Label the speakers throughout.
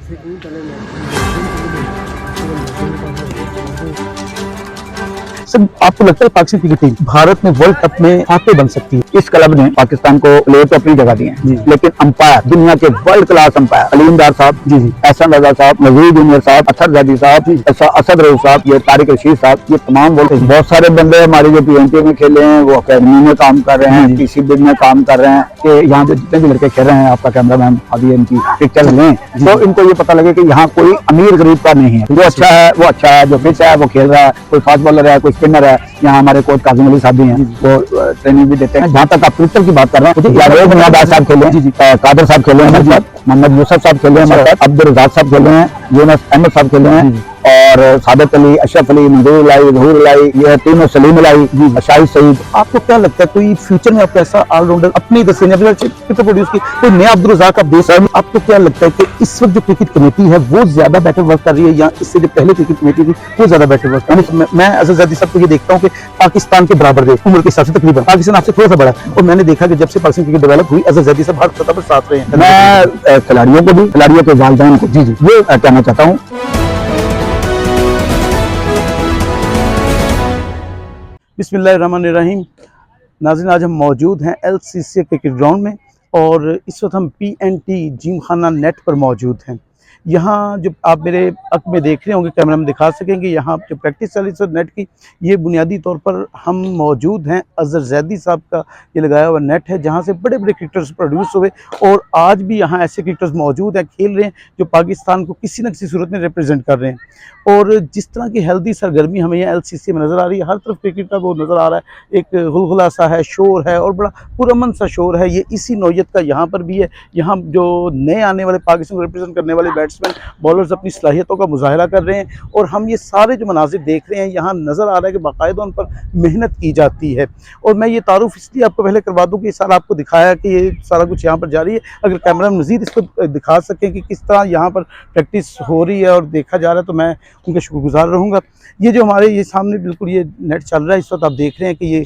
Speaker 1: Sir आपको लगता है पाकिस्तान क्रिकेट टीम भारत में वर्ल्ड कप में फाते बन सकती है?
Speaker 2: इस क्लब ने पाकिस्तान को प्लेयर तो अपनी जगह दिए हैं, लेकिन अंपायर दुनिया के वर्ल्ड क्लास अंपायर अलीम डार साहब,
Speaker 1: जी
Speaker 2: एहसन रजा साहब, नजीर जूनियर साहब, अतर जैदी साहब, असद रऊफ साहब, ये तारिक रशीद साहब, ये तमाम बहुत सारे बंदे हमारे जो PNT में खेले हैं, वो अकेडमी में काम कर रहे हैं, PCB में काम कर रहे हैं कि यहाँ जो जितने भी लड़के खेल रहे हैं, आपका कैमरा मैन अभी इनकी पिक्चर लें तो इनको ये पता लगे कि यहाँ कोई अमीर गरीब का नहीं है। जो अच्छा है वो अच्छा है, जो फिट है वो खेल रहा है, कोई फास्ट बॉलर है, कोई स्पिनर है। यहाँ हमारे कोच काजिम अली साहब भी हैं, वो ट्रेनिंग भी देते हैं। जहाँ तक आप क्रिकेट की बात कर रहे हैं, यादव बुनियादार साहब खेले, कादर साहब खेले हैं, मोहम्मद यूसुफ साहब खेले हैं, अब्दुल रज़ाक साहब खेले हैं, यूनुस अहमद साहब खेले हैं, और सादत अली, अशरफ अली, मंजूर अलाई, ज़हूर अलाई, ये तीनों, सलीम अलाई, शाहिद सईद।
Speaker 1: आपको क्या लगता है कोई फ्यूचर में आपको ऐसा ऑलराउंडर अपनी प्रोड्यूस की कोई नया अब्दुल रज़ाक आप देख रहे हैं? आपको क्या लगता है कि इस वक्त जो क्रिकेट कमेटी है वो ज्यादा बेटर वर्क कर रही है या इससे जो पहले क्रिकेट कमेटी थी वो ज्यादा बेटर वर्क कर रही है? मैं अज़र ज़ैदी साहब को ये देखता हूँ कि पाकिस्तान के बराबर दे उम्र के हिसाब से तकरीबन पाकिस्तान आपसे थोड़ा सा बड़ा है, और मैंने देखा कि जब से पाकिस्तान क्रिकेट डेवलप हुई अज़र ज़ैदी साहब हर सतह पर साथ रहे हैं।
Speaker 2: मैं खिलाड़ियों को भी, खिलाड़ियों के वालिदैन को ये कहना चाहता हूँ।
Speaker 1: बिस्मिल्लाहिर्रहमानिर्रहीम। नाज़रीन, आज हम मौजूद हैं LCCA क्रिकेट ग्राउंड में और इस वक्त हम PNT जिम खाना नेट पर मौजूद हैं। यहाँ जो आप मेरे अक में देख रहे होंगे, कैमरा में दिखा सकेंगे, यहाँ जो प्रैक्टिस चल रही है नेट की, ये बुनियादी तौर पर हम मौजूद हैं अज़र ज़ैदी साहब का ये लगाया हुआ नेट है, जहाँ से बड़े बड़े क्रिकेटर्स प्रोड्यूस हुए और आज भी यहाँ ऐसे क्रिकेटर्स मौजूद हैं, खेल रहे हैं, जो पाकिस्तान को किसी न किसी सूरत में रिप्रेजेंट कर रहे हैं। और जिस तरह की हेल्दी सरगर्मी हमें यहाँ LCCA में नज़र आ रही है, हर तरफ क्रिकेट का वो नज़र आ रहा है, एक गुलगुला सा है, शोर है और बड़ा पुरअमन सा शोर है। ये इसी नौयत का यहाँ पर भी है। यहाँ जो नए आने वाले पाकिस्तान को रिप्रेजेंट करने वाले बैट्समैन बॉलर्स अपनी सलाहियतों का मुजाहरा कर रहे हैं और हम ये सारे जो मनाजिर देख रहे हैं, यहाँ नज़र आ रहा है कि बाकायदा उन पर मेहनत की जाती है। और मैं ये तारुफ इसलिए आपको पहले करवा दूँ कि इस साल आपको दिखाया कि ये सारा कुछ यहाँ पर जारी है। अगर कैमरा में मज़ीद इसको दिखा सकें कि किस तरह यहाँ पर प्रैक्टिस हो रही है और देखा जा रहा है, तो मैं उनका शुक्रगुजार रहूँगा। ये जो हमारे ये सामने बिल्कुल ये नेट चल रहा है, इस वक्त आप देख रहे हैं कि ये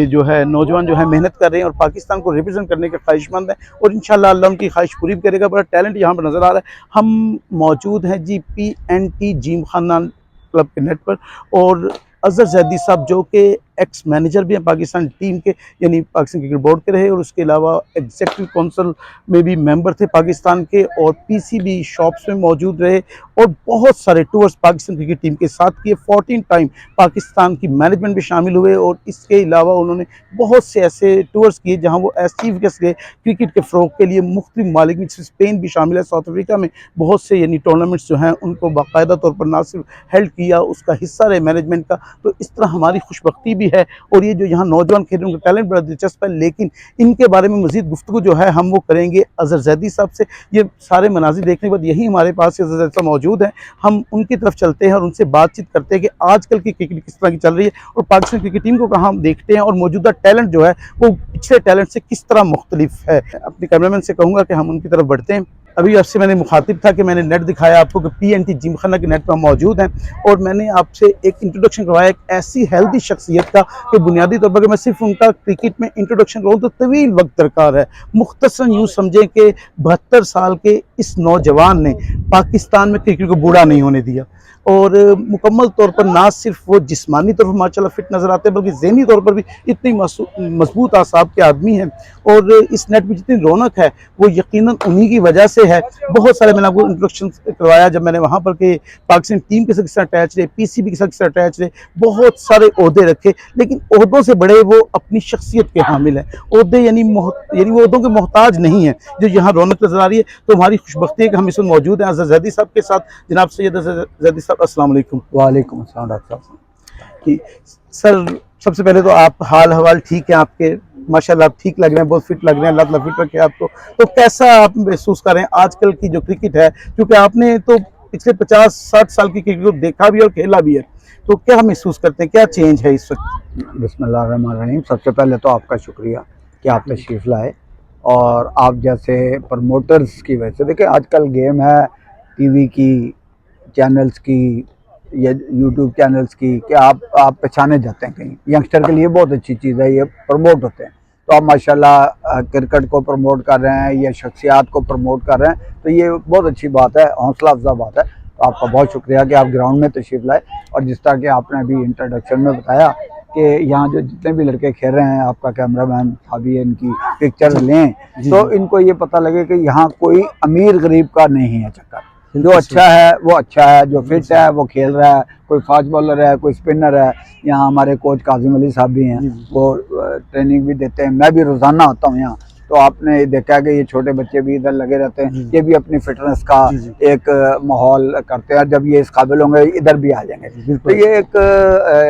Speaker 1: जो है नौजवान जो है मेहनत कर रहे हैं और पाकिस्तान को रिप्रेजेंट करने के ख्वाहिशमंद हैं और इंशाअल्लाह अल्लाह उनकी ख्वाहिश पूरी करेगा। बड़ा टैलेंट यहाँ पर नज़र आ रहा है। हम मौजूद हैं जी PNT जिम खाना क्लब के नेट पर, और अज़र ज़ैदी साहब जो कि एक्स मैनेजर भी हैं पाकिस्तान टीम के, यानी पाकिस्तान क्रिकेट बोर्ड के रहे और उसके अलावा एग्जीक्यूटिव काउंसिल में भी मेंबर थे पाकिस्तान के, और PCB शॉप्स में मौजूद रहे और बहुत सारे टूर्स पाकिस्तान क्रिकेट टीम के साथ किए। 14 टाइम पाकिस्तान की मैनेजमेंट भी शामिल हुए और इसके अलावा उन्होंने बहुत से ऐसे टूर्स किए जहाँ वो एज चीफ गेस्ट गए क्रिकेट के फ़रोग के लिए मुख्तलिफ मालिक में, स्पेन भी शामिल है, साउथ अफ्रीका में बहुत से यानी टूर्नामेंट्स जो हैं उनको बाकायदा तौर पर ना सिर्फ हेल्ड किया, उसका हिस्सा रहे मैनेजमेंट का। तो इस तरह हमारी खुशबख्ती भी है। और ये जो यहाँ नौजवान खेल रहे हैं उनका टैलेंट बड़ा दिलचस्प है, लेकिन इनके बारे में मज़ीद गुफ्तगू जो है हम वो करेंगे अज़र ज़ैदी साहब से। ये सारे मनाज़िर देखने के बाद यही हमारे पास अज़र ज़ैदी साहब मौजूद हैं, हम उनकी तरफ चलते हैं और उनसे बातचीत करते हैं कि आजकल की क्रिकेट किस तरह की चल रही है और पाकिस्तान क्रिकेट टीम को कहाँ हम देखते हैं और मौजूदा टैलेंट जो है वो पिछले टैलेंट से किस तरह मुख्तलिफ है। अपने कैमरामैन से कहूँगा कि हम उनकी तरफ बढ़ते हैं। अभी आपसे मैंने मुखातिब था कि मैंने नेट दिखाया आपको कि PNT जिम खाना के नेट पर मौजूद हैं और मैंने आपसे एक इंट्रोडक्शन करवाया एक ऐसी हेल्दी शख्सियत का कि बुनियादी तौर पर मैं सिर्फ उनका क्रिकेट में इंट्रोडक्शन करूँ तो तवील वक्त दरकार है। मुख्तसरन यूँ समझें कि 72 साल के इस नौजवान ने पाकिस्तान में क्रिकेट को बूढ़ा नहीं होने दिया और मुकम्मल तौर पर ना सिर्फ वो जिस्मानी तौर पर माशाल्लाह फिट नज़र आते हैं बल्कि ज़हनी तौर पर भी इतनी मजबूत आसाब के आदमी हैं। और इस नेट में जितनी रौनक है वो यकीनन उन्हीं की वजह से है। बहुत सारे मैंने आपको इंट्रोडक्शन करवाया जब मैंने वहाँ पर के पाकिस्तान टीम के साथ किस तरह अटैच रहे, PCB के साथ किस तरह अटैच रहे, बहुत सारे ओहदे रखे, लेकिन ओहदों से बड़े वो अपनी शख्सियत के हामिल हैं। ओहदे यानी वो ओहदों के मोहताज नहीं है जो यहाँ रौनक नज़र आ रही है। तो हमारी खुशबख्ती है कि हम इसमें मौजूद हैं अज़र ज़ैदी साहब के साथ। जनाब सैयद अज़र ज़ैदी साहब, अस्सलाम वालेकुम।
Speaker 2: वालेकुम अस्सलाम डॉक्टर साहब।
Speaker 1: कि सर सबसे पहले तो आप हाल हवाल ठीक है आपके, माशाल्लाह आप ठीक लग रहे हैं, बहुत फिट लग रहे हैं, अल्लाह ताला फिट रखे आपको। तो कैसा आप महसूस कर रहे हैं आजकल की जो क्रिकेट है, क्योंकि आपने तो पिछले 50-60 साल की क्रिकेट को देखा भी और खेला भी है, तो क्या महसूस करते हैं, क्या चेंज है इस वक्त?
Speaker 2: बिस्मिल्लाहिर्रहमानिर्रहीम। सबसे पहले तो आपका शुक्रिया कि आप तशरीफ़ लाए और आप जैसे प्रमोटर्स की वजह से, देखिए आजकल गेम है TV की, चैनल्स की या YouTube चैनल्स की, कि आप पहचाने जाते हैं कहीं। यंगस्टर के लिए बहुत अच्छी चीज़ है, ये प्रमोट होते हैं। तो आप माशाल्लाह क्रिकेट को प्रमोट कर रहे हैं या शख्सियात को प्रमोट कर रहे हैं, तो ये बहुत अच्छी बात है, हौसला अफजा बात है। तो आपका बहुत शुक्रिया कि आप ग्राउंड में तशरीफ़ लाए। और जिस तरह कि आपने अभी इंट्रोडक्शन में बताया कि यहाँ जो जितने भी लड़के खेल रहे हैं, आपका कैमरामैन अभी इनकी पिक्चर लें तो इनको ये पता लगे कि यहाँ कोई अमीर गरीब का नहीं है चक्कर। जो अच्छा है वो अच्छा है, जो फिट है वो खेल रहा है, कोई फास्ट बॉलर है, कोई स्पिनर है। यहाँ हमारे कोच काजिम अली साहब भी हैं, वो ट्रेनिंग भी देते हैं, मैं भी रोज़ाना आता हूँ यहाँ। तो आपने देखा कि ये छोटे बच्चे भी इधर लगे रहते हैं, ये भी अपनी फिटनेस का एक माहौल करते हैं। जब ये इस काबिल होंगे इधर भी आ जाएंगे। तो ये एक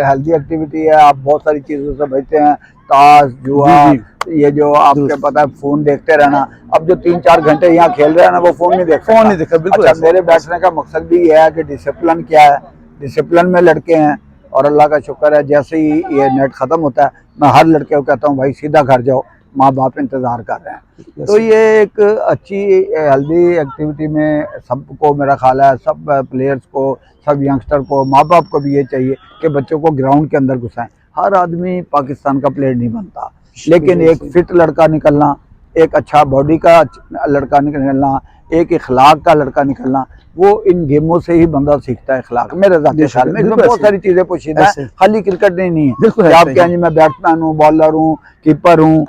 Speaker 2: हेल्दी एक्टिविटी है। आप बहुत सारी चीज़ों से बचते हैं, ताश जुआ, ये जो आपके पता है फोन देखते रहना। अब जो 3-4 घंटे यहाँ खेल रहे हैं ना, वो फोन नहीं देखते। अच्छा, मेरे बैठने का मकसद भी ये है कि डिसिप्लिन क्या है, डिसिप्लिन में लड़के हैं। और अल्लाह का शुक्र है, जैसे ही ये नेट ख़त्म होता है मैं हर लड़के को कहता हूँ भाई सीधा घर जाओ, माँ बाप इंतज़ार कर रहे हैं। तो ये एक अच्छी हेल्दी एक्टिविटी में सबको मेरा ख्याल है, सब प्लेयर्स को, सब यंगस्टर को, माँ बाप को भी ये चाहिए कि बच्चों को ग्राउंड के अंदर घुसाएं। हर आदमी पाकिस्तान का प्लेयर नहीं बनता, लेकिन एक फिट लड़का निकलना, एक अच्छा बॉडी का लड़का निकलना, एक इखलाक का लड़का निकलना, वो इन गेमों से ही बंदा सीखता है इखलाक। मेरे ज़ाती ख्याल में इसमें बहुत सारी चीज़ें पोशीदा है, खाली क्रिकेट नहीं है। आप कहें जी मैं बैट्समैन हूँ, बॉलर हूँ, कीपर हूँ,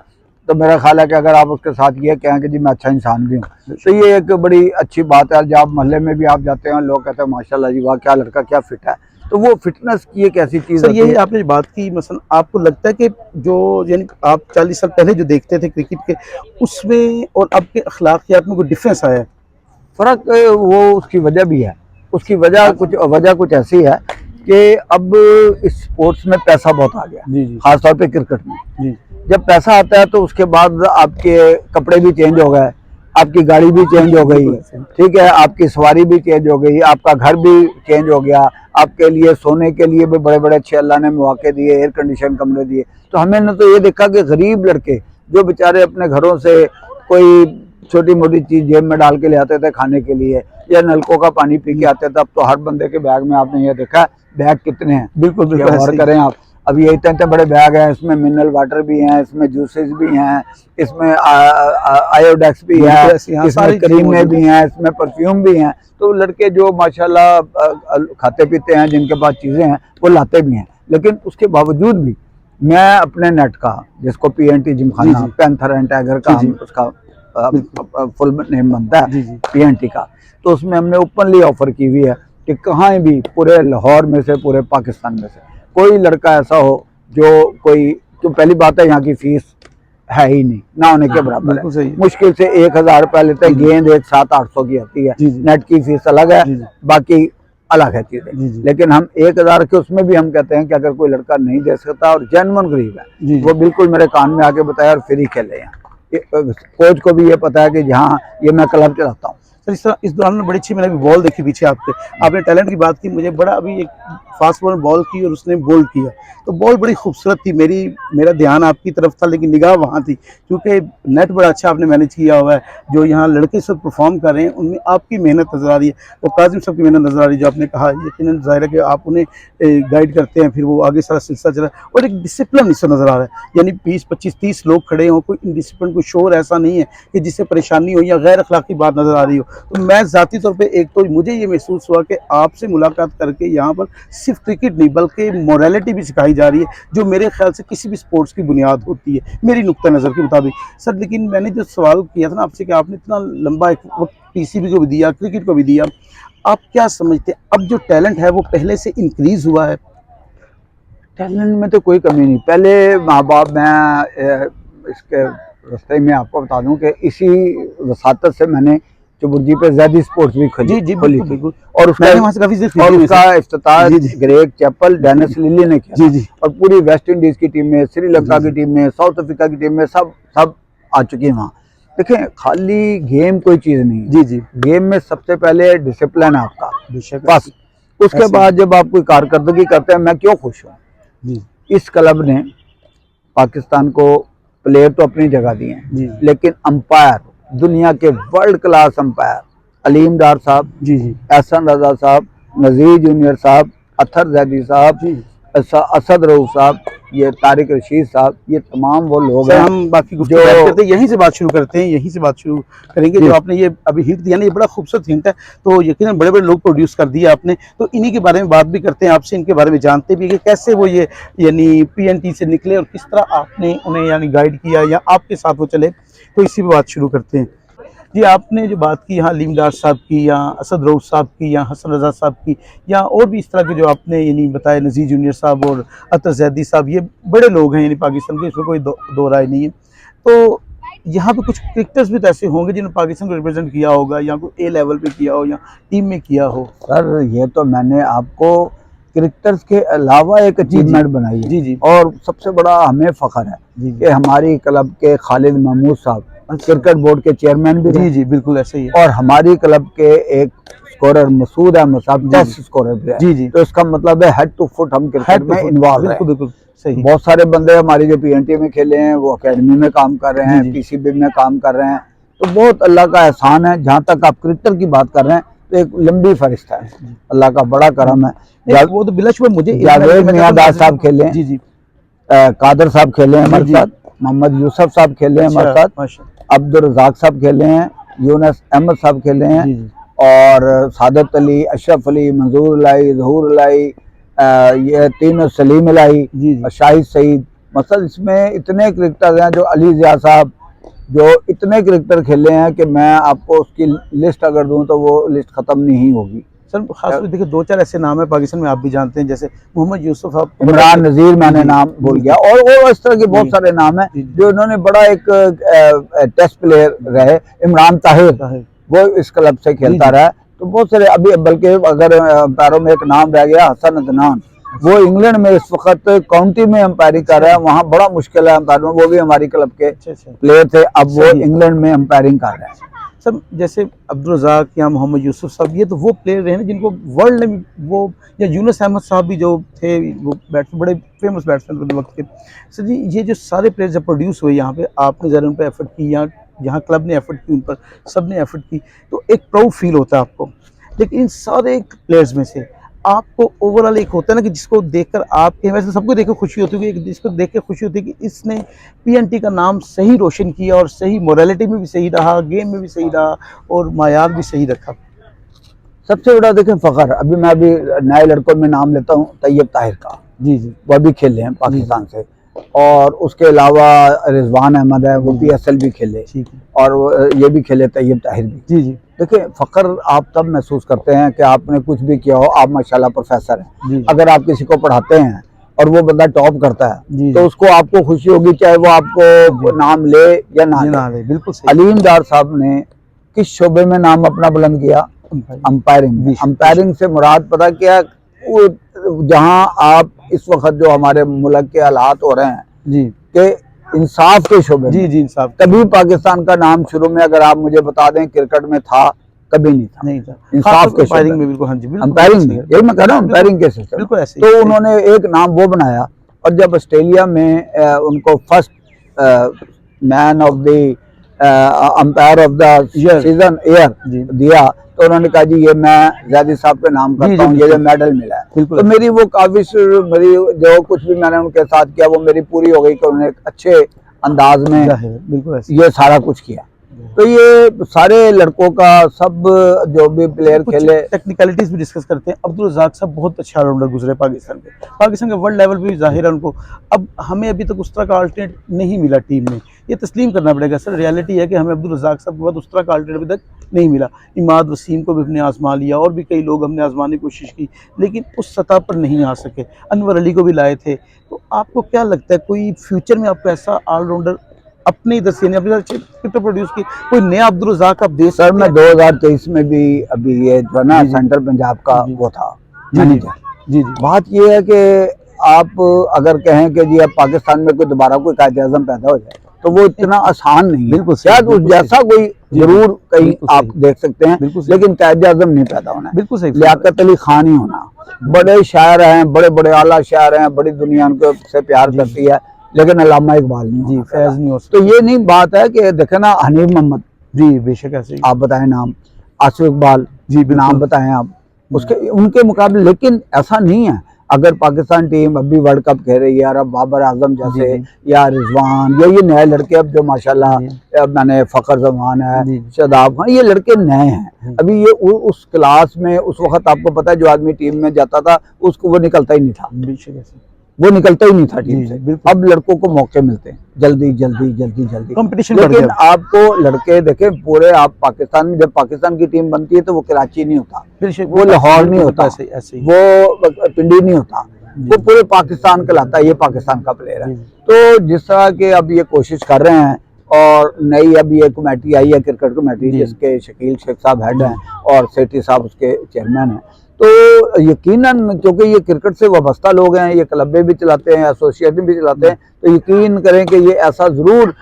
Speaker 2: तो मेरा ख्याल है कि अगर आप उसके साथ ये कहें कि जी मैं अच्छा इंसान भी हूँ, तो ये एक बड़ी अच्छी बात है। जब मोहल्ले में भी आप जाते हैं, लोग कहते हैं माशाल्लाह जी वाह क्या लड़का, क्या फिट है। तो वो फिटनेस की एक ऐसी चीज़ है।
Speaker 1: यही आपने बात की, मसलन आपको लगता है कि जो यानी आप 40 साल पहले जो देखते थे क्रिकेट के, उसमें और अब के अखलाकियात में कोई डिफरेंस आया है?
Speaker 2: फ़र्क वो उसकी वजह भी है। उसकी वजह कुछ ऐसी है कि अब इस स्पोर्ट्स में पैसा बहुत आ गया, ख़ासतौर पे क्रिकेट में। जब पैसा आता है तो उसके बाद आपके कपड़े भी चेंज हो गए, आपकी गाड़ी भी चेंज हो गई, ठीक है, आपकी सवारी भी चेंज हो गई, आपका घर भी चेंज हो गया, आपके लिए सोने के लिए भी बड़े बड़े अच्छे अल्लाह ने मौके दिए, एयर कंडीशन कमरे दिए। तो हमने न तो ये देखा कि गरीब लड़के जो बेचारे अपने घरों से कोई छोटी मोटी चीज़ जेब में डाल के ले आते थे खाने के लिए, या नलकों का पानी पी के आते थे। अब तो हर बंदे के बैग में आपने ये देखा बैग कितने हैं। बिल्कुल गौर करें आप, अब ये इतने बड़े बैग हैं, इसमें मिनरल वाटर भी हैं, इसमें जूसेस भी हैं, इसमें आयोडेक्स भी है, इसमें क्रीमें भी हैं, इसमें परफ्यूम भी हैं। तो लड़के जो माशाल्लाह खाते पीते हैं, जिनके पास चीज़ें हैं, वो लाते भी हैं। लेकिन उसके बावजूद भी मैं अपने नेट का, जिसको PNT Gymkhana, panther and tiger का उसका फुल नेम बनता है PNT का, तो उसमें हमने ओपनली ऑफर की हुई है कि कहाँ भी पूरे लाहौर में से, पूरे पाकिस्तान में से कोई लड़का ऐसा हो जो पहली बात है यहाँ की फीस है ही नहीं, ना होने के बराबर है। मुश्किल से 1000 रुपया लेते हैं, गेंद एक 700-800 की आती है, नेट की फीस अलग है, बाकी अलग है चीजें। लेकिन हम 1000 के उसमें भी हम कहते हैं कि अगर कोई लड़का नहीं दे सकता और जेन्युइन गरीब है, वो बिल्कुल मेरे कान में आके बताया और फ्री खेले। यहाँ कोच को भी ये पता है कि जहाँ ये मैं क्लब चलाता हूँ।
Speaker 1: सर इस दौरान में बड़ी अच्छी मैंने बॉल देखी पीछे आपने टैलेंट की बात की, मुझे बड़ा अभी एक फास्ट बॉल बॉल की और उसने बोल्ड किया, तो बॉल बड़ी खूबसूरत थी। मेरा ध्यान आपकी तरफ था, लेकिन निगाह वहाँ थी, क्योंकि नेट बड़ा अच्छा आपने मैनेज किया हुआ है। जो यहाँ लड़के सब परफॉर्म कर रहे हैं उनमें आपकी मेहनत नज़र आ रही है, और काजिम साहब की मेहनत नज़र आ रही है। जो आपने कहा यकीनन ज़ाहिर है कि आप उन्हें गाइड करते हैं, फिर वो आगे सारा सिलसिला चला, और एक डिसिप्लिन इससे नज़र आ रहा है। यानी 20, 25, 30 लोग खड़े हों, कोई इनडिसिप्लिन, कोई शोर ऐसा नहीं है कि जिससे परेशानी हो या गैर अखलाकी बात नज़र आ रही हो। तो मैं ज़ाती तौर पे एक तो मुझे ये महसूस हुआ कि आपसे मुलाकात करके यहाँ पर सिर्फ क्रिकेट नहीं बल्कि मोरालिटी भी सिखाई जा रही है, जो मेरे ख्याल से किसी भी स्पोर्ट्स की बुनियाद होती है, मेरी नुक्ता नज़र के मुताबिक। सर लेकिन मैंने जो सवाल किया था ना आपसे कि आपने इतना लंबा एक वक्त PCB को भी दिया, क्रिकेट को भी दिया, आप क्या समझते हैं अब जो टैलेंट है वो पहले से इंक्रीज़ हुआ है?
Speaker 2: टैलेंट में तो कोई कमी नहीं। पहले माँ बाप, मैं इसके रास्ते में आपको बता दूं कि इसी वसातत से मैंने चुबुर्जी पे ज़्यादा स्पोर्ट्स भी खोली थी, और उसका इफ्तिताह ग्रेग चैपल, डेनिस लिली ने किया। और पूरी वेस्ट इंडीज़ की टीम में, श्रीलंका की टीम में, साउथ अफ्रीका की टीम में सब आ चुकी हैं वहाँ। देखें, खाली गेम कोई चीज़ नहीं, गेम में सबसे पहले डिसिप्लिन है आपका, बस। उसके बाद जब आप कोई कारकर्दगी करते हैं, मैं क्यों खुश हूँ, इस क्लब ने पाकिस्तान को प्लेयर तो अपनी जगह दिए हैं, लेकिन अंपायर, दुनिया के वर्ल्ड क्लास अंपायर, अलीम डार साहब, एहसन रजा साहब, नज़ीर जूनियर साहब, अथर जैदी साहब, असद रऊफ साहब, ये तारिक रशीद साहब, ये तमाम वो लोग
Speaker 1: सर
Speaker 2: हैं।
Speaker 1: हम बाकी
Speaker 2: जो
Speaker 1: करते हैं, यहीं से बात शुरू करते हैं, यहीं से बात शुरू करेंगे। जो आपने ये अभी हिंट दिया ना, ये बड़ा खूबसूरत हिंट है, तो यकीनन बड़े बड़े लोग प्रोड्यूस कर दिए आपने, तो इन्हीं के बारे में बात भी करते हैं आपसे, इनके बारे में जानते भी कि कैसे वो ये यानी PNT से निकले और किस तरह आपने उन्हें यानी गाइड किया या आपके साथ वो चले, तो इसी पर बात शुरू करते हैं। जी, आपने जो बात की यहाँ अलीम डार साहब की या असद रऊफ साहब की या हसन रज़ा साहब की या और भी इस तरह के जो आपने यानी बताए, नज़ीर जूनियर साहब और अतर जैदी साहब, ये बड़े लोग हैं यानी पाकिस्तान के, इसमें कोई दो राय नहीं है। तो यहाँ पे कुछ क्रिकेटर्स भी तो ऐसे होंगे जिन्होंने पाकिस्तान को रिप्रेजेंट किया होगा या कोई A लेवल पे किया हो या टीम में किया हो।
Speaker 2: सर ये तो मैंने आपको क्रिकेटर्स के अलावा एक अचीवमेंट बनाई है।
Speaker 1: जी जी
Speaker 2: और सबसे बड़ा हमें फ़ख्र है
Speaker 1: जी
Speaker 2: कि हमारी क्लब के खालिद महमूद साहब क्रिकेट बोर्ड के चेयरमैन भी
Speaker 1: जी
Speaker 2: रहे,
Speaker 1: जी बिल्कुल ऐसे ही है।
Speaker 2: और हमारी क्लब के एक स्कोरर मसूद अहमद साहब टेस्ट स्कोरर भी है।
Speaker 1: जी जी
Speaker 2: तो इसका मतलब है हेड टू फुट हम क्रिकेट में इन्वॉल्व है।
Speaker 1: बिल्कुल बिल्कुल सही।
Speaker 2: बहुत सारे बंदे हमारी जो PNT में खेले हैं, वो अकेडमी में काम कर रहे हैं,
Speaker 1: जी, जी।
Speaker 2: PCB में काम कर रहे हैं। तो बहुत अल्लाह का एहसान है। जहाँ तक आप क्रिकेटर की बात कर रहे हैं, तो एक लंबी फरिश्त है, अल्लाह का बड़ा करम है।
Speaker 1: वो तो बिलाशुबा मुझे
Speaker 2: जावेद मियाँदार साहब खेले हैं,
Speaker 1: जी जी
Speaker 2: कादर साहब खेले हैं हमारे
Speaker 1: जी।
Speaker 2: साथ, मोहम्मद यूसुफ साहब खेले हैं हमारे साथ,
Speaker 1: माशाल्लाह।
Speaker 2: अब्दुल रज़ाक साहब खेले हैं, यूनुस अहमद साहब खेले हैं,
Speaker 1: जी जी
Speaker 2: और सादत अली, अशरफ अली, मंजूर अलाई, ज़हूर अलाई, ये तीनों, सलीम अलाई,
Speaker 1: जी जी
Speaker 2: शाहिद सईद, मतलब इसमें इतने क्रिकेटर हैं, जो अली ज़िया साहब, जो इतने क्रिकेटर खेले हैं कि मैं आपको उसकी लिस्ट अगर दूं तो वो लिस्ट ख़त्म नहीं होगी।
Speaker 1: सर खासकर देखिए, दो चार ऐसे नाम है पाकिस्तान में आप भी जानते हैं, जैसे मोहम्मद यूसुफ, आप
Speaker 2: इमरान नज़ीर मैंने
Speaker 1: जी,
Speaker 2: नाम बोल
Speaker 1: जी,
Speaker 2: गया, और इस तरह के बहुत
Speaker 1: जी,
Speaker 2: सारे नाम हैं
Speaker 1: जी,
Speaker 2: जो इन्होंने बड़ा एक टेस्ट प्लेयर रहे। इमरान ताहिर, वो इस क्लब से खेलता रहा है। तो बहुत सारे, अभी बल्कि अगर अंपायरों में एक नाम रह गया, हसन अदनान, वो इंग्लैंड में इस वक्त काउंटी में अंपायरिंग कर रहा है, वहाँ बड़ा मुश्किल है अंपायर में, वो भी हमारी क्लब के प्लेयर थे, अब वो इंग्लैंड में अंपायरिंग कर रहे हैं।
Speaker 1: सर जैसे अब्दुल रज़ाक या मोहम्मद यूसुफ साहब, ये तो वो प्लेयर रहे हैं जिनको वर्ल्ड में वो, या यूनुस अहमद साहब भी जो थे, वो बैट्समैन, बड़े फेमस बैट्समैन थे वक्त के। सर जी, ये जो सारे प्लेयर जब प्रोड्यूस हुए यहाँ पे, आपने ज़रा उन पर एफर्ट की या जहाँ क्लब ने एफर्ट की, उन पर सब ने एफर्ट की, तो एक प्राउड फील होता है आपको। लेकिन इन सारे प्लेयर्स में से आपको ओवरऑल एक होता है ना कि जिसको देखकर आपके, वैसे सबको देख कर खुशी होती है, जिसको देख के खुशी होती है कि इसने PNT का नाम सही रोशन किया और सही मोरालिटी में भी सही रहा, गेम में भी सही रहा और मायार भी सही रखा।
Speaker 2: सबसे बड़ा देखें फ़ख्र, अभी मैं अभी नए लड़कों में नाम लेता हूँ तैयब ताहिर का,
Speaker 1: जी जी
Speaker 2: वो भी खेले हैं पाकिस्तान से, और उसके अलावा रिजवान अहमद है, वो PSL भी खेले,
Speaker 1: ठीक है,
Speaker 2: और ये भी खेले तैयब ताहिर भी।
Speaker 1: जी जी
Speaker 2: देखिए फ़ख्र आप तब महसूस करते हैं कि आपने कुछ भी किया हो, आप माशाल्लाह प्रोफेसर हैं।
Speaker 1: जी
Speaker 2: अगर आप किसी को पढ़ाते हैं और वो बंदा टॉप करता है,
Speaker 1: जी
Speaker 2: तो उसको आपको खुशी होगी, चाहे वो आपको नाम ले या ना ले।
Speaker 1: बिल्कुल सही।
Speaker 2: अलीम डार साहब ने किस शोबे में नाम अपना बुलंद किया? अंपायरिंग। अंपायरिंग से मुराद पता क्या, वो जहाँ आप इस वक्त जो हमारे मुल्क के हालात हो रहे हैं
Speaker 1: जी
Speaker 2: कि इंसाफ के शोबे
Speaker 1: जी
Speaker 2: में,
Speaker 1: जी इंसाफ
Speaker 2: कभी पाकिस्तान का नाम शुरू में अगर आप मुझे बता दें क्रिकेट में था, कभी नहीं था।
Speaker 1: नहीं था,
Speaker 2: इंसाफ के
Speaker 1: अंपायरिंग में बिल्कुल, हाँ जी बिल्कुल
Speaker 2: अंपायरिंग में, यही मैं कह रहा हूँ, अंपायरिंग के सिस्टम।
Speaker 1: बिल्कुल ऐसे।
Speaker 2: तो उन्होंने एक नाम वो बनाया, और जब ऑस्ट्रेलिया में उनको first man of the umpire of the season year दिया, तो उन्होंने कहा जी ये मैं ज़ैदी साहब के नाम करता हूँ, ये जो मेडल मिला है। तो मेरी वो काबिश, मेरी जो कुछ भी मैंने उनके साथ किया वो मेरी पूरी हो गई कि उन्होंने एक अच्छे अंदाज में
Speaker 1: बिल्कुल
Speaker 2: ये सारा कुछ किया। तो ये सारे लड़कों का, सब जो भी प्लेयर खेले,
Speaker 1: टेक्निकलिटीज भी डिस्कस करते हैं। अब्दुल रज़ाक साहब बहुत अच्छा ऑलराउंडर गुजरे पाकिस्तान के वर्ल्ड लेवल पे भी जाहिर है उनको, अब हमें अभी तक उस तरह का अल्टरनेट नहीं मिला टीम में, ये तस्लीम करना पड़ेगा सर। रियलिटी है कि हमें अब्दुल रज़ाक साहब के बाद उस तरह का अल्टरनेट अभी तक नहीं मिला। इमाद वसीम को भी हमने आजमा लिया और भी कई लोग हमने आजमाने की कोशिश की, लेकिन उस सतह पर नहीं आ सके। अनवर अली को भी लाए थे। तो आपको क्या लगता है, कोई फ्यूचर में आपको ऐसा ऑलराउंडर अपने इधर से क्रिकेट प्रोड्यूस की कोई नया अब्दुल रज़ाक आप दे?
Speaker 2: सर मैं 2023 में भी अभी ये जो ना सेंट्रल पंजाब का वो था मैनेजर।
Speaker 1: जी जी
Speaker 2: बात ये है कि आप अगर कहें कि जी अब पाकिस्तान में कोई दोबारा कोई कायद-ए-आज़म पैदा हो जाए, तो वो इतना आसान नहीं है।
Speaker 1: बिल्कुल
Speaker 2: शायद उस जैसा कोई जरूर कहीं आप देख सकते हैं, लेकिन कायद-ए-आज़म नहीं पैदा होना है।
Speaker 1: बिल्कुल सही।
Speaker 2: लियाकत अली खान ही होना। बड़े शायर हैं, बड़े बड़े आला शायर हैं, बड़ी दुनिया उनको से प्यार करती है, लेकिन अल्लामा इकबाल नहीं
Speaker 1: जी, फैज नहीं हो सकता।
Speaker 2: तो ये नहीं बात है कि देखे ना, हनीफ मोहम्मद
Speaker 1: जी बेशक ऐसे
Speaker 2: आप बताएं नाम, आसिफ इकबाल
Speaker 1: जी
Speaker 2: नाम बताएं आप, उसके उनके मुकाबले। लेकिन ऐसा नहीं है, अगर पाकिस्तान टीम अभी वर्ल्ड कप खेल रही है और अब बाबर आजम जैसे या रिजवान या ये नए लड़के अब जो माशाल्लाह मैंने फखर जमान है, शादाब खान, ये लड़के नए हैं अभी, ये उस क्लास में उस वक्त आपको पता है जो आदमी टीम में जाता था उसको वो निकलता ही नहीं था, वो निकलता ही नहीं था टीम से। अब लड़कों को मौके मिलते हैं जल्दी जल्दी जल्दी जल्दी,
Speaker 1: कंपटीशन।
Speaker 2: लेकिन आपको लड़के देखें पूरे, आप पाकिस्तान में जब पाकिस्तान की टीम बनती है तो वो कराची नहीं होता, वो लाहौर नहीं होता, वो पिंडी नहीं होता, वो पूरे पाकिस्तान कहलाता है, ये पाकिस्तान का प्लेयर है। तो जिस तरह के अब ये कोशिश कर रहे हैं और नई अभी एक कमेटी आई है क्रिकेट कमेटी जिसके शकील शेख साहब हेड हैं और सेठी साहब उसके चेयरमैन हैं, तो यकीनन क्योंकि ये क्रिकेट से वाबस्ता लोग हैं, ये क्लबें भी चलाते हैं, एसोसिएशन भी चलाते हैं, तो यकीन करें कि ये ऐसा जरूर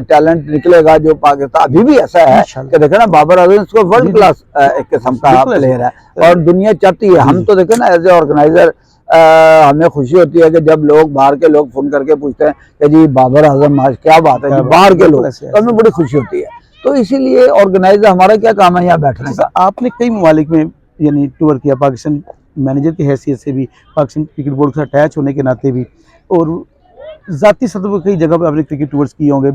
Speaker 2: टैलेंट निकलेगा जो पाकिस्तान अभी भी ऐसा है कि देखे ना बाबर आजम इसको वर्ल्ड क्लास एक किस्म का प्लेयर है और दुनिया चाहती है। हम तो देखे ना एज ए ऑर्गेनाइजर हमें खुशी होती है कि जब लोग बाहर के लोग फोन करके पूछते हैं कि जी बाबर आजम आज क्या बात है, बाहर के लोग, तो हमें बड़ी खुशी होती है। तो इसीलिए ऑर्गेनाइजर हमारा क्या काम है यहाँ बैठने का।
Speaker 1: आपने कई ममालिक में यानी टूर किया, पाकिस्तान मैनेजर की हैसियत से भी, पाकिस्तान क्रिकेट बोर्ड से अटैच होने के नाते भी, और ज़ाती सतह पर कई जगह पर आपने क्रिकेट टूर्स किए होंगे।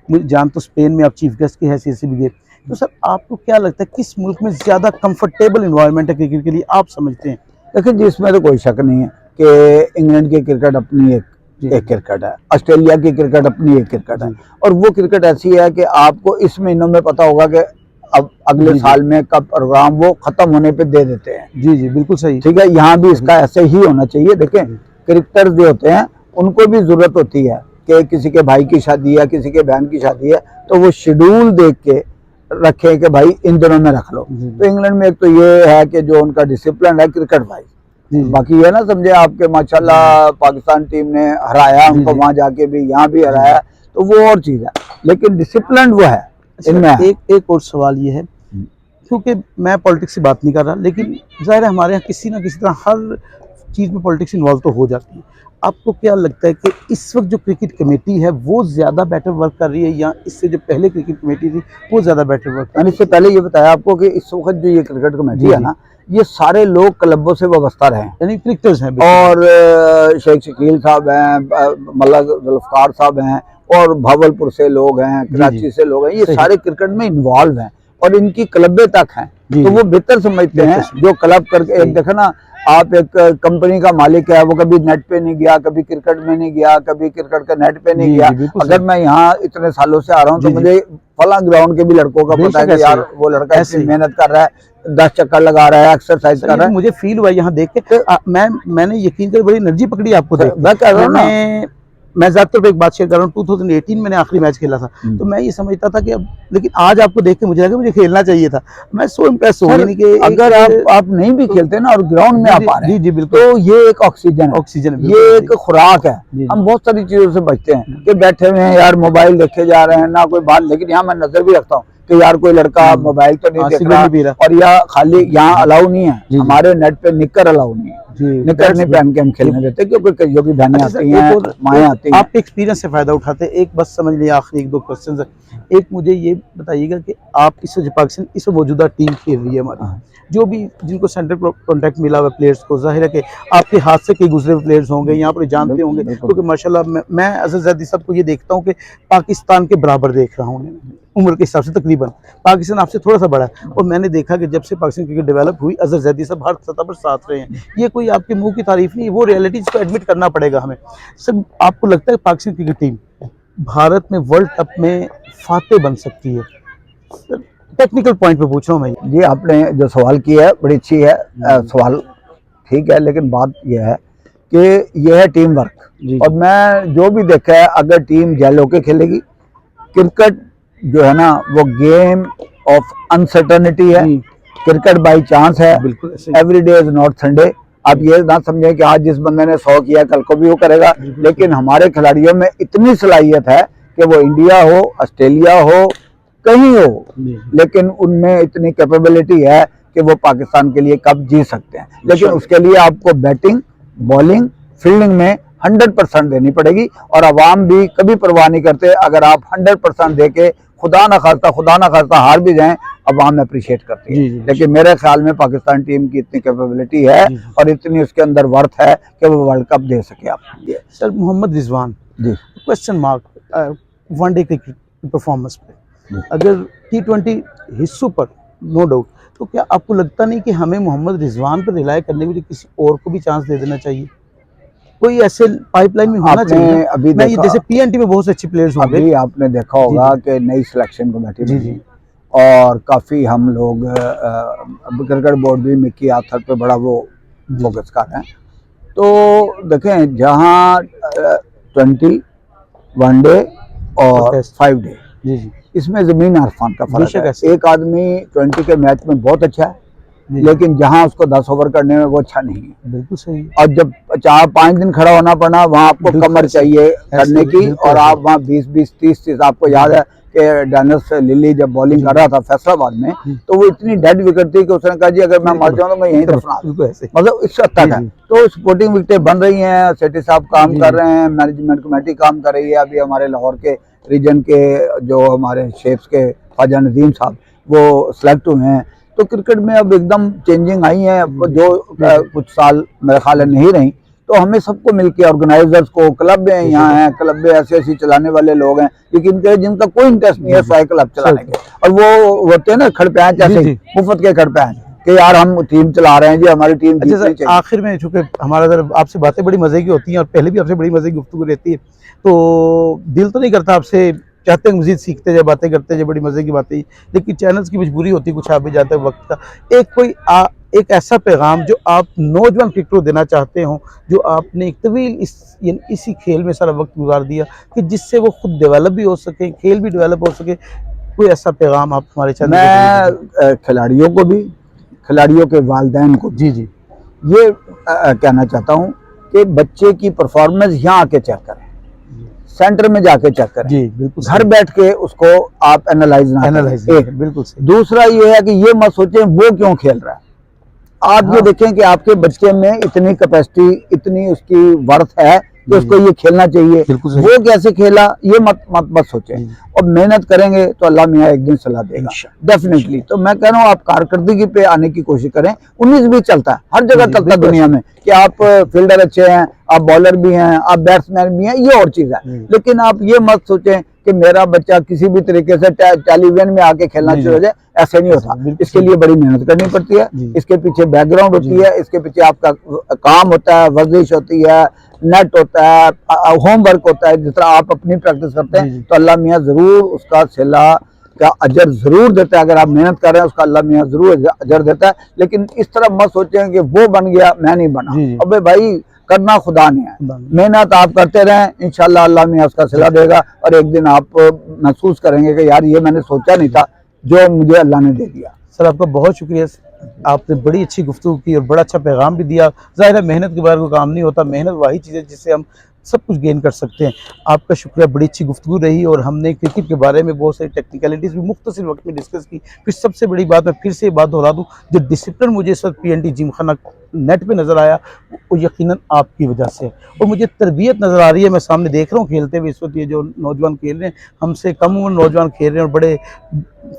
Speaker 1: मुझे जान तो स्पेन में आप चीफ गेस्ट की हैसियत से भी गए, तो सर आपको क्या लगता है किस मुल्क में ज़्यादा कंफर्टेबल इन्वायरमेंट है क्रिकेट के लिए, आप समझते हैं?
Speaker 2: देखिए जी इसमें तो कोई शक नहीं है कि इंग्लैंड की क्रिकेट अपनी एक क्रिकेट है, ऑस्ट्रेलिया की क्रिकेट अपनी एक क्रिकेट है, और वो क्रिकेट ऐसी है कि आपको इस महीनों में पता होगा कि अब अगले साल में कब प्रोग्राम वो खत्म होने पे दे देते हैं।
Speaker 1: जी बिल्कुल सही,
Speaker 2: ठीक है, यहाँ भी इसका ऐसे ही होना चाहिए। देखें क्रिकेटर जो होते हैं उनको भी जरूरत होती है कि किसी के भाई की शादी है, किसी के बहन की शादी है, तो वो शेड्यूल देख के रखे कि भाई इन दिनों में रख लो। तो इंग्लैंड में एक तो ये है कि जो उनका डिसिप्लिन है क्रिकेट वाइज, बाकी ये ना समझे आपके माशाल्लाह पाकिस्तान टीम ने हराया उनको, वहां जाके भी यहाँ भी हराया, तो वो और चीज है, लेकिन डिसिप्लिन वो है इनमें।
Speaker 1: एक और सवाल ये है, क्योंकि मैं पॉलिटिक्स से बात नहीं कर रहा, लेकिन जाहिर है हमारे यहाँ किसी ना किसी तरह हर चीज़ में पॉलिटिक्स इन्वॉल्व तो हो जाती है। आपको क्या लगता है कि इस वक्त जो क्रिकेट कमेटी है वो ज़्यादा बेटर वर्क कर रही है या इससे जो पहले क्रिकेट कमेटी थी वो ज़्यादा बेटर वर्क कर रही है?
Speaker 2: मैंने इससे पहले ये बताया आपको कि इस वक्त जो ये क्रिकेट कमेटी है ना, ये सारे लोग क्लबों से वाबस्ता रहे हैं,
Speaker 1: यानी क्रिकेटर्स हैं,
Speaker 2: और शेख शकील साहब हैं, मल्ला जुल्फकार साहब हैं, और भावलपुर से लोग हैं, कराची से लोग हैं, ये सारे क्रिकेट में इन्वॉल्व हैं और इनकी क्लबें तक हैं, तो वो बेहतर समझते हैं जो क्लब करके। एक देखो ना आप एक कंपनी का मालिक है, वो कभी नेट पे नहीं गया, कभी क्रिकेट में नहीं गया, कभी क्रिकेट का नेट पे नहीं गया। अगर मैं यहाँ इतने सालों से आ रहा हूँ तो मुझे फला ग्राउंड के भी लड़कों का पता है कि यार वो लड़का ऐसी मेहनत कर रहा है, 10 चक्कर लगा रहा है, एक्सरसाइज कर रहा है।
Speaker 1: मुझे फील हुआ यहाँ देख के, मैंने यकीन कर बड़ी एनर्जी पकड़ी आपको देख।
Speaker 2: मैं कह रहा हूँ ना,
Speaker 1: मैं ज़्यादातर पे एक बात शेयर कर रहा हूँ, 2018 मैंने आखिरी मैच खेला था, तो मैं ये समझता था कि अब, लेकिन आज आपको देख के मुझे लगा मुझे खेलना चाहिए था। मैं सो इम्प्रेस हो गया कि
Speaker 2: अगर आप नहीं भी खेलते ना और ग्राउंड में आप आ रहे हैं,
Speaker 1: जी बिल्कुल,
Speaker 2: तो ये एक ऑक्सीजन है, ये एक खुराक है। हम बहुत सारी चीजों से बचते हैं कि बैठे हुए हैं यार मोबाइल देखे जा रहे हैं ना कोई बात, लेकिन यहाँ मैं नजर भी रखता हूँ कि यार कोई लड़का मोबाइल तो नहीं देख रहा, और या खाली यहाँ अलाउ नहीं है, हमारे नेट पे निकर अलाउ नहीं है, निकर नहीं पहन के हम खेलने देते क्योंकि जो भी बहनें आती हैं, माएँ आती हैं।
Speaker 1: आप एक्सपीरियंस से फायदा उठाते हैं। एक बस समझ लिया, आखिरी 1-2 क्वेश्चन है। एक मुझे ये बताइएगा कि आप इस पाकिस्तान इस मौजूदा टीम खेल रही है हमारी, जो भी जिनको सेंट्रल कॉन्ट्रैक्ट मिला हुआ प्लेयर्स को, जाहिर है कि आपके हाथ से कई गुजरे हुए प्लेयर्स होंगे, यहाँ पर जानते होंगे, क्योंकि माशाल्लाह मैं अज़र ज़ैदी साहब को ये देखता हूँ कि पाकिस्तान के बराबर देख रहा हूँ उम्र के हिसाब से, तकरीबन पाकिस्तान आपसे थोड़ा सा बड़ा है, और मैंने देखा कि जब से पाकिस्तान क्रिकेट डेवलप हुई अज़र ज़ैदी साहब हर सतह पर साथ रहे हैं। ये कोई आपके मुंह की तारीफ नहीं, वो रियलिटी जिसको एडमिट करना पड़ेगा हमें। सर आपको लगता है पाकिस्तान क्रिकेट टीम भारत में वर्ल्ड कप में फातेह बन सकती है? टेक्निकल पॉइंट पे पूछ रहा हूँ मैं।
Speaker 2: जी आपने जो सवाल किया है बड़ी अच्छी है, सवाल ठीक है, लेकिन बात यह है कि यह है टीम वर्क, और मैं जो भी देखा है अगर टीम जेल होके खेलेगी, क्रिकेट जो है ना वो गेम ऑफ अनसर्टेनिटी है, क्रिकेट बाई चांस है, every day is not Sunday. आप ये ना समझें कि आज जिस बंदे ने 100 किया कल को भी वो करेगा, लेकिन हमारे खिलाड़ियों में इतनी सलाहियत है कि वो इंडिया हो, ऑस्ट्रेलिया हो, कहीं हो, लेकिन उनमें इतनी कैपेबिलिटी है कि वो पाकिस्तान के लिए कब जीत सकते हैं। लेकिन उसके लिए आपको बैटिंग, बॉलिंग, फील्डिंग में 100% देनी पड़ेगी, और अवाम भी कभी परवाह नहीं करते अगर आप 100% दे के खुदा ना खास्ता हार भी जाएं, अवाम अप्रिशिएट करती है।
Speaker 1: जी।
Speaker 2: लेकिन मेरे ख्याल में पाकिस्तान टीम की इतनी कैपेबिलिटी है और इतनी उसके अंदर वर्थ है कि वो वर्ल्ड कप दे सके। आप
Speaker 1: sir Mohammad Rizwan
Speaker 2: ji
Speaker 1: question mark one day cricket performance पे, अगर T20 हिस्सों पर नो डाउट, तो क्या आपको लगता नहीं कि हमें मोहम्मद रिजवान पर रिलाय करने के लिए किसी और को भी चांस दे देना चाहिए? कोई ऐसे पाइपलाइन में होना चाहिए ना?
Speaker 2: अभी
Speaker 1: मैं ये जैसे PNT में बहुत से अच्छे प्लेयर्स होंगे।
Speaker 2: अभी आपने देखा होगा कि नई सिलेक्शन कमेटी
Speaker 1: जी
Speaker 2: बनी और काफ़ी हम लोग क्रिकेट बोर्ड भी मिकी आर्थर पे बड़ा वो फोकस कर रहे हैं। तो देखें, जहाँ 20 वनडे और 5 डे,
Speaker 1: जी जी,
Speaker 2: इसमें ज़मीन आसमान का फर्क है।
Speaker 1: ऐसे।
Speaker 2: एक आदमी 20 के मैच में बहुत अच्छा है, लेकिन जहां उसको 10 ओवर करने में वो अच्छा नहीं है।
Speaker 1: बिल्कुल सही।
Speaker 2: और जब 4-5 दिन खड़ा होना पड़ा, वहां आपको कमर चाहिए करने की, और आप वहां 20-20, 30-30, आपको याद है कि डेनिस लिली जब बॉलिंग कर रहा था फैसलाबाद में, तो वो इतनी डेड विकेट थी कि उसने कहा जी अगर मैं मर जाऊं तो मैं यहीं दफना दूं। मतलब इस हद तक है। तो सपोर्टिंग विकेटें बन रही हैं, सेठी साहब काम कर रहे हैं, मैनेजमेंट कमेटी काम कर रही है। अभी हमारे लाहौर के रीजन के जो हमारे शेफ्स के ख्वाजा नदीम साहब वो सिलेक्ट हुए हैं। तो क्रिकेट में अब एकदम चेंजिंग आई है, जो कुछ साल मेरे ख्याल है नहीं रही। तो हमें सबको मिलके, ऑर्गेनाइजर्स को, क्लब में यहाँ हैं, क्लब में ऐसे चलाने वाले लोग हैं लेकिन जिनका कोई इंटरेस्ट नहीं है साइकिल क्लब चलाने के, और वो होते हैं ना खड़पैंच, ऐसे मुफ्त के खड़पैंच कि यार हम टीम चला रहे हैं जी, हमारी टीम जीतनी चाहिए।
Speaker 1: आखिर में चूंकि हमारा आपसे बातें बड़ी मजे की होती हैं और पहले भी आपसे बड़ी मजे की गुफ्तगू रहती है, तो दिल तो नहीं करता आपसे, चाहते हैं मजीद सीखते जाए, बातें करते जाए, बड़ी मजे की बातें, लेकिन चैनल्स की मजबूरी होती है, कुछ आ भी जाता है वक्त का। एक ऐसा पैगाम जो आप नौजवान क्रिकेटर देना चाहते हो, जो आपने एक तवील इसी खेल में सारा वक्त गुजार दिया, कि जिससे वो खुद डेवलप भी हो सके, खेल भी डेवलप हो सके, कोई ऐसा पैगाम आप हमारे चैनल?
Speaker 2: मैं खिलाड़ियों को भी, खिलाड़ियों के वालिदैन को
Speaker 1: जी जी
Speaker 2: ये कहना चाहता हूँ कि बच्चे की परफॉर्मेंस यहाँ आके चेक करें, सेंटर में जाके चेक करें।
Speaker 1: जी बिल्कुल,
Speaker 2: घर बैठ के उसको आप एनालाइज ना करें।
Speaker 1: बिल्कुल सही।
Speaker 2: दूसरा ये है कि ये मत सोचें वो क्यों खेल रहा है। आप ये देखें कि आपके बच्चे में इतनी कैपेसिटी, इतनी उसकी वर्थ है कि उसको ये खेलना चाहिए, वो कैसे खेला ये मत सोचें, और मेहनत करेंगे तो अल्लाह मियाँ एक दिन सलाह देगा डेफिनेटली। तो मैं कह रहा हूँ आप कारकर्दगी पे आने की कोशिश करें। 19 भी चलता है, हर जगह चलता है दुनिया में, कि आप फील्डर अच्छे हैं, आप बॉलर भी हैं, आप बैट्समैन भी हैं, ये और चीज है। लेकिन आप ये मत सोचें कि मेरा बच्चा किसी भी तरीके से टेलीविजन में आके खेलना शुरू हो जाए, ऐसे नहीं होता। इसके लिए बड़ी मेहनत करनी पड़ती है, इसके पीछे बैकग्राउंड होती है, इसके पीछे आपका काम होता है, वर्जिश होती है, नेट होता है, होमवर्क होता है। जिस तरह आप अपनी प्रैक्टिस करते हैं तो अल्लाह मियाँ जरूर उसका सिला का अजर जरूर देता है। अगर आप मेहनत कर रहे हैं उसका अल्लाह मियाँ जरूर अजर देता है। लेकिन इस तरह मत सोचें कि वो बन गया मैं नहीं बना। अबे भाई, करना खुदा ने है, मेहनत आप करते रहें, इंशाल्लाह अल्लाह मियाँ उसका सिला देगा, और एक दिन आप महसूस करेंगे कि यार ये मैंने सोचा नहीं था जो मुझे अल्लाह ने दे दिया।
Speaker 1: सर आपका बहुत शुक्रिया, आपने बड़ी अच्छी गुफ्तगू की और बड़ा अच्छा पैगाम भी दिया। ज़ाहिर है मेहनत के बगैर कोई काम नहीं होता, मेहनत वही चीज़ है जिससे हम सब कुछ गेन कर सकते हैं। आपका शुक्रिया, बड़ी अच्छी गुफ्तगू रही और हमने क्रिकेट के बारे में बहुत सारी टेक्निकलिटीज़ भी मुख्तसर वक्त में डिस्कस की। फिर सबसे बड़ी बात, मैं फिर से बात दोहरा दूँ, जो डिसिप्लिन मुझे इस वक्त PNT जिमखाना नेट पे नज़र आया वो यकीनन आपकी वजह से है, और मुझे तरबियत नज़र आ रही है। मैं सामने देख रहा हूँ खेलते हुए इस वक्त ये जो नौजवान खेल रहे हैं, हमसे कम उम्र नौजवान खेल रहे हैं और बड़े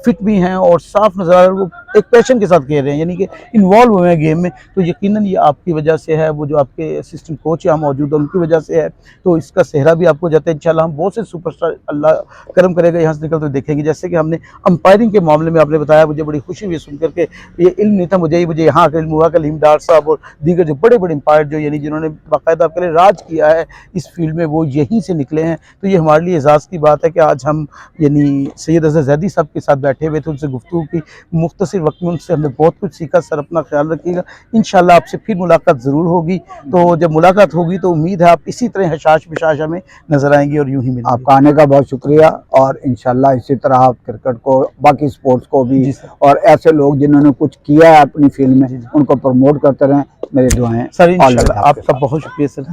Speaker 1: फिट भी हैं और साफ नज़र आ रहा है, वो एक पैशन के साथ खेल रहे हैं, यानी कि इन्वॉल्व हुए हैं गेम में। तो यकीनन ये आपकी वजह से है, वो जो आपके असिस्टेंट कोच यहाँ मौजूद है उनकी वजह से है। तो इसका सेहरा भी आपको जाता है। इंशाल्लाह हम बहुत से सुपरस्टार अल्लाह करम करेगा यहाँ से निकलते देखेंगे। जैसे कि हमने अंपायरिंग के मामले में आपने बताया, मुझे बड़ी खुशी हुई सुन करके, ये इल्म नहीं था मुझे यहाँ का इल्म हुआ कि लीम डार साहब और दीगर जो बड़े बड़े अंपायर जो यानी जिन्होंने बाकायदा आपके लिए राज किया है इस फील्ड में, वो यहीं से निकले हैं। तो ये हमारे लिए एजाज़ की बात है कि आज हम यानी सैयद अज़हर ज़ैदी साहब के साथ बैठे हुए थे, उनसे गुफ्तगू की, मुख्तसर वक्त में उनसे हमने बहुत कुछ सीखा। सर अपना ख्याल रखिएगा, इंशाल्लाह आपसे फिर मुलाकात ज़रूर होगी। तो जब मुलाकात होगी तो उम्मीद है आप इसी तरह हशाश बिशाश हमें नजर आएंगी और यूं ही मिलेंगे।
Speaker 2: आपका आने का बहुत शुक्रिया, और इंशाल्लाह इसी तरह आप क्रिकेट को, बाकी स्पोर्ट्स को भी, और ऐसे लोग जिन्होंने कुछ किया है अपनी फील्ड में उनको प्रमोट करते रहें। मेरी दुआएं
Speaker 1: सर, इंशाल्लाह। आपका बहुत शुक्रिया सर।